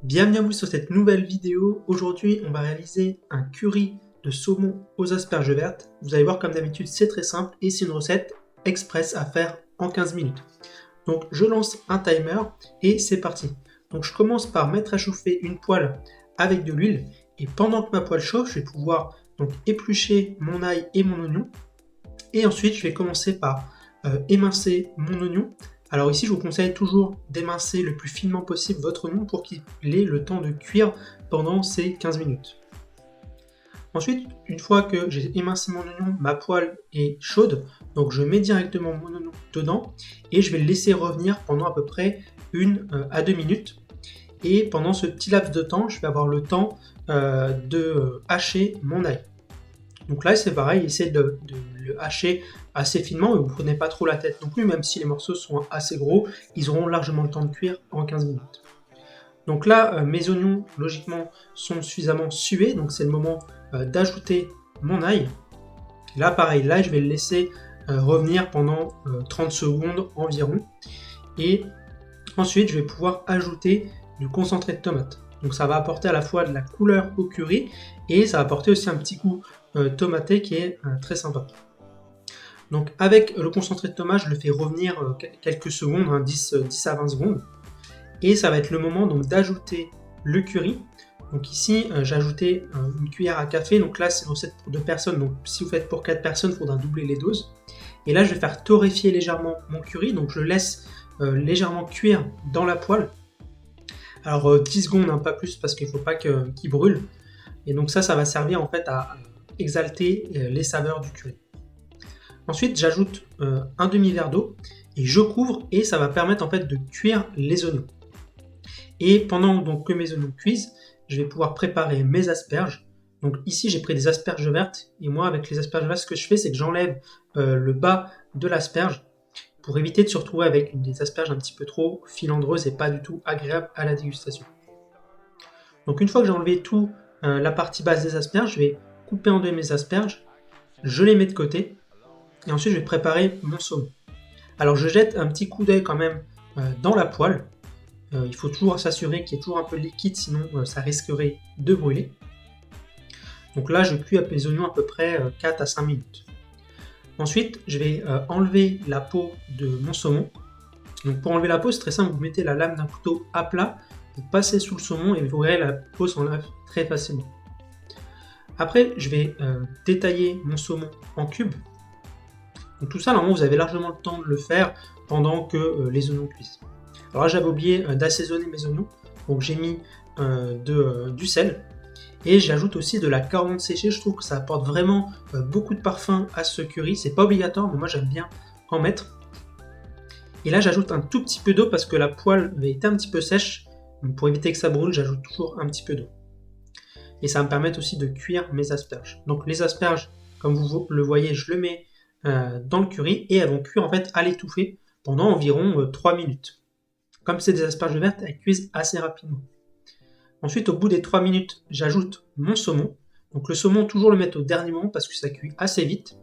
Bienvenue à vous sur cette nouvelle vidéo. Aujourd'hui, on va réaliser un curry de saumon aux asperges vertes. Vous allez voir, comme d'habitude, c'est très simple et c'est une recette express à faire en 15 minutes. Donc, je lance un timer et c'est parti. Donc, je commence par mettre à chauffer une poêle avec de l'huile et pendant que ma poêle chauffe, je vais pouvoir donc éplucher mon ail et mon oignon. Et ensuite, je vais commencer par émincer mon oignon. Alors ici, je vous conseille toujours d'émincer le plus finement possible votre oignon pour qu'il ait le temps de cuire pendant ces 15 minutes. Ensuite, une fois que j'ai émincé mon oignon, ma poêle est chaude, donc je mets directement mon oignon dedans et je vais le laisser revenir pendant à peu près 1 à 2 minutes. Et pendant ce petit laps de temps, je vais avoir le temps de hacher mon ail. Donc là, c'est pareil, essayez de le hacher assez finement et vous ne prenez pas trop la tête non plus, même si les morceaux sont assez gros, ils auront largement le temps de cuire en 15 minutes. Donc là, mes oignons, logiquement, sont suffisamment sués, donc c'est le moment d'ajouter mon ail. Là, pareil, là, je vais le laisser revenir pendant 30 secondes environ. Et ensuite, je vais pouvoir ajouter du concentré de tomate. Donc ça va apporter à la fois de la couleur au curry et ça va apporter aussi un petit goût tomaté qui est très sympa. Donc avec le concentré de tomate, je le fais revenir quelques secondes, 10 à 20 secondes. Et ça va être le moment donc d'ajouter le curry. Donc ici, j'ai ajouté une cuillère à café. Donc là, c'est une recette pour 2 personnes. Donc si vous faites pour 4 personnes, il faudra doubler les doses. Et là, je vais faire torréfier légèrement mon curry. Donc je le laisse légèrement cuire dans la poêle. Alors 10 secondes, pas plus, parce qu'il ne faut pas qu'il brûle. Et donc ça va servir en fait à exalter les saveurs du curry. Ensuite, j'ajoute un demi-verre d'eau et je couvre et ça va permettre en fait de cuire les oignons. Et pendant donc que mes oignons cuisent, je vais pouvoir préparer mes asperges. Donc ici, j'ai pris des asperges vertes et moi, avec les asperges vertes, ce que je fais, c'est que j'enlève le bas de l'asperge pour éviter de se retrouver avec des asperges un petit peu trop filandreuses et pas du tout agréables à la dégustation. Donc une fois que j'ai enlevé tout la partie basse des asperges, je vais couper en deux mes asperges, je les mets de côté et ensuite je vais préparer mon saumon. Alors je jette un petit coup d'œil quand même dans la poêle. Il faut toujours s'assurer qu'il y ait toujours un peu de liquide, sinon ça risquerait de brûler. Donc là je cuis mes oignons à peu près 4 à 5 minutes. Ensuite je vais enlever la peau de mon saumon. Donc pour enlever la peau, c'est très simple, vous mettez la lame d'un couteau à plat, vous passez sous le saumon et vous verrez la peau s'enlève très facilement. Après, je vais détailler mon saumon en cubes. Donc tout ça, normalement, vous avez largement le temps de le faire pendant que les oignons cuisent. Alors là, j'avais oublié d'assaisonner mes oignons, donc j'ai mis du sel et j'ajoute aussi de la coriandre séchée. Je trouve que ça apporte vraiment beaucoup de parfum à ce curry. C'est pas obligatoire, mais moi j'aime bien en mettre. Et là, j'ajoute un tout petit peu d'eau parce que la poêle avait été un petit peu sèche. Donc pour éviter que ça brûle, j'ajoute toujours un petit peu d'eau. Et ça va me permettre aussi de cuire mes asperges. Donc les asperges, comme vous le voyez, je le mets dans le curry et elles vont cuire en fait à l'étouffer pendant environ 3 minutes. Comme c'est des asperges vertes, elles cuisent assez rapidement. Ensuite, au bout des 3 minutes, j'ajoute mon saumon. Donc le saumon, toujours le mettre au dernier moment parce que ça cuit assez vite.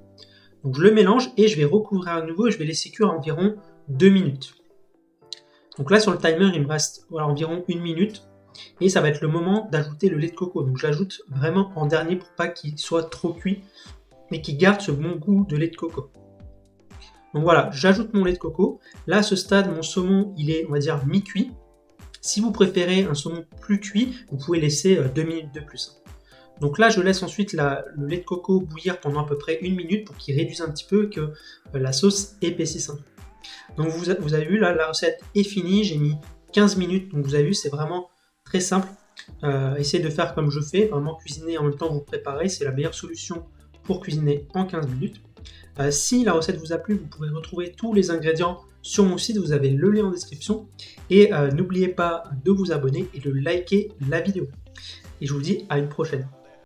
Donc je le mélange et je vais recouvrir à nouveau et je vais laisser cuire environ 2 minutes. Donc là sur le timer il me reste environ 1 minute et ça va être le moment d'ajouter le lait de coco. Donc je l'ajoute vraiment en dernier pour pas qu'il soit trop cuit mais qu'il garde ce bon goût de lait de coco. Donc voilà, j'ajoute mon lait de coco. Là à ce stade mon saumon il est on va dire mi-cuit. Si vous préférez un saumon plus cuit, vous pouvez laisser 2 minutes de plus. Donc là, je laisse ensuite le lait de coco bouillir pendant à peu près 1 minute pour qu'il réduise un petit peu et que la sauce épaississe un peu. Donc vous avez vu, là, la recette est finie. J'ai mis 15 minutes. Donc vous avez vu, c'est vraiment très simple. Essayez de faire comme je fais, vraiment cuisiner en même temps que vous préparez. C'est la meilleure solution pour cuisiner en 15 minutes. Si la recette vous a plu, vous pourrez retrouver tous les ingrédients sur mon site. Vous avez le lien en description. Et n'oubliez pas de vous abonner et de liker la vidéo. Et je vous dis à une prochaine.